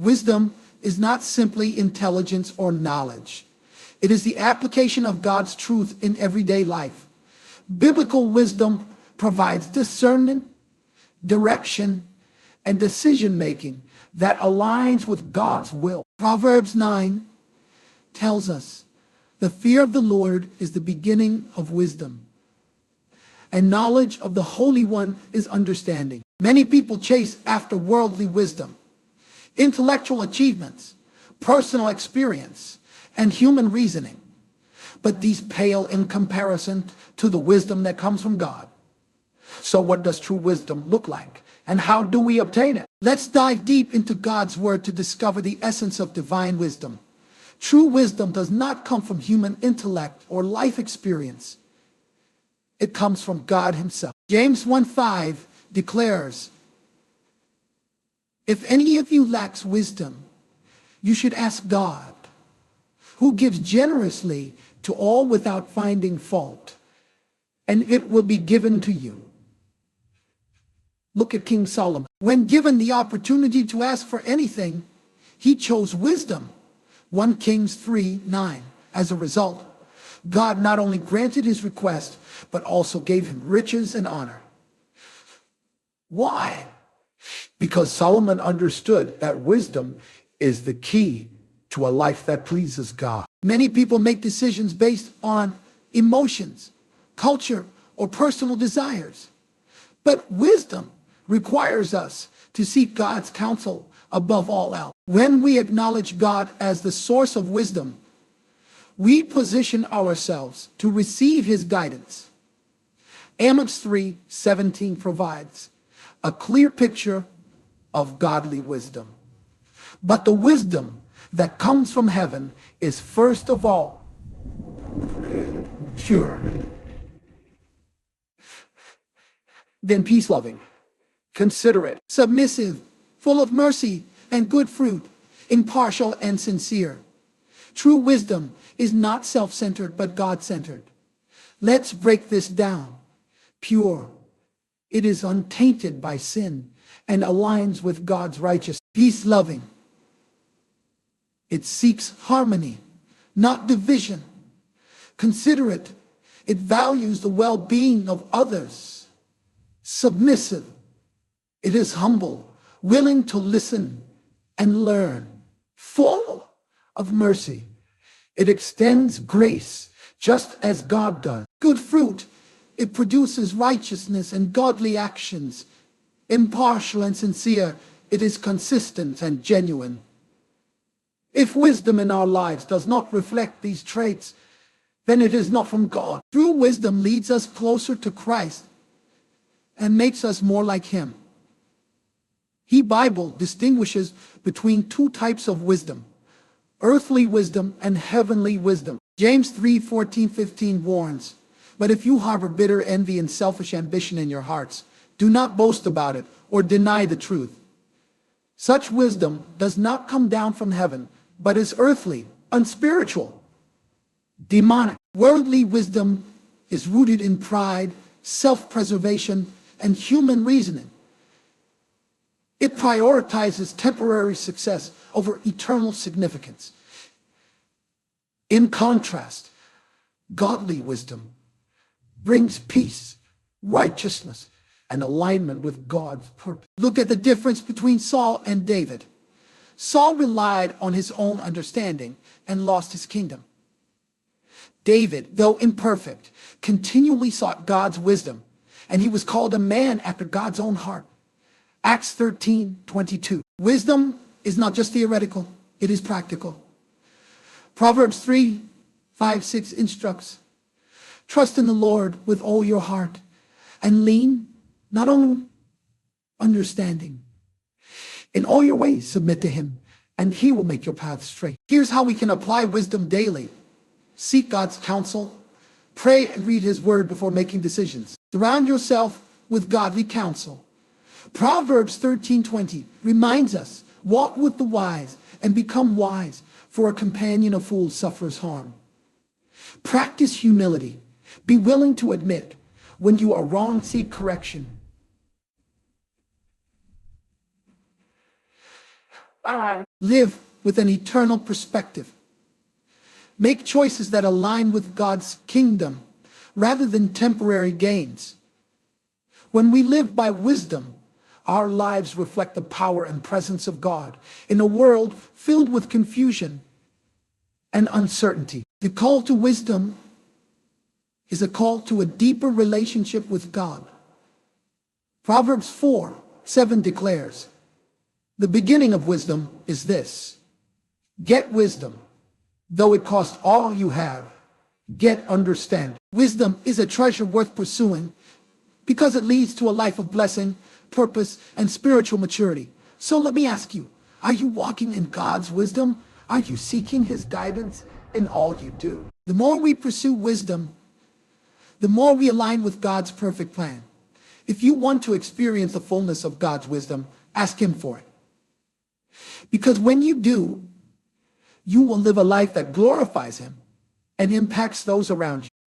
Wisdom is not simply intelligence or knowledge. It is the application of God's truth in everyday life. Biblical wisdom provides discernment, direction, and decision-making that aligns with God's will. Proverbs 9 tells us, "The fear of the Lord is the beginning of wisdom, and knowledge of the Holy One is understanding." Many people chase after worldly wisdom, intellectual achievements, personal experience, and human reasoning. But these pale in comparison to the wisdom that comes from God. So what does true wisdom look like? And how do we obtain it? Let's dive deep into God's word to discover the essence of divine wisdom. True wisdom does not come from human intellect or life experience. It comes from God himself. James 1:5 declares, "If any of you lacks wisdom, you should ask God, who gives generously to all without finding fault, and it will be given to you." Look at King Solomon. When given the opportunity to ask for anything, he chose wisdom. 1 Kings 3:9. As a result, God not only granted his request, but also gave him riches and honor. Why? Because Solomon understood that wisdom is the key to a life that pleases God. Many people make decisions based on emotions, culture, or personal desires. But wisdom requires us to seek God's counsel above all else. When we acknowledge God as the source of wisdom, we position ourselves to receive his guidance. Amos 3:17 provides a clear picture of godly wisdom. But the wisdom that comes from heaven is first of all pure, then peace-loving, considerate, submissive, full of mercy and good fruit, impartial and sincere. True wisdom is not self-centered, but God-centered. Let's break this down. Pure. It is untainted by sin and aligns with God's righteousness. Peace-loving. It seeks harmony, not division. Considerate. It values the well-being of others. Submissive. It is humble, willing to listen and learn. Full of mercy. It extends grace just as God does. Good fruit. It produces righteousness and godly actions. Impartial and sincere. It is consistent and genuine. If wisdom in our lives does not reflect these traits, then it is not from God. True wisdom leads us closer to Christ and makes us more like him. The Bible distinguishes between two types of wisdom: earthly wisdom and heavenly wisdom. James 3:14-15 warns, "But if you harbor bitter envy and selfish ambition in your hearts, do not boast about it or deny the truth. Such wisdom does not come down from heaven, but is earthly, unspiritual, demonic." Worldly wisdom is rooted in pride, self-preservation, and human reasoning. It prioritizes temporary success over eternal significance. In contrast, godly wisdom brings peace, righteousness, and alignment with God's purpose. Look at the difference between Saul and David. Saul relied on his own understanding and lost his kingdom. David, though imperfect, continually sought God's wisdom, and he was called a man after God's own heart. Acts 13:22. Wisdom is not just theoretical, it is practical. Proverbs 3:5-6 instructs, "Trust in the Lord with all your heart, and lean not on understanding. In all your ways submit to him, and he will make your path straight." Here's how we can apply wisdom daily. Seek God's counsel. Pray and read his word before making decisions. Surround yourself with godly counsel. Proverbs 13:20 reminds us, "Walk with the wise and become wise, for a companion of fools suffers harm." Practice humility. Be willing to admit when you are wrong. Seek correction. Live with an eternal perspective. Make choices that align with God's kingdom rather than temporary gains. When we live by wisdom, our lives reflect the power and presence of God in a world filled with confusion and uncertainty. The call to wisdom is a call to a deeper relationship with God. Proverbs 4:7 declares, "The beginning of wisdom is this: get wisdom, though it cost all you have. Get understanding." Wisdom is a treasure worth pursuing because it leads to a life of blessing, purpose, and spiritual maturity. So let me ask you, are you walking in God's wisdom? Are you seeking his guidance in all you do? The more we pursue wisdom, the more we align with God's perfect plan. If you want to experience the fullness of God's wisdom, ask him for it. Because when you do, you will live a life that glorifies him and impacts those around you.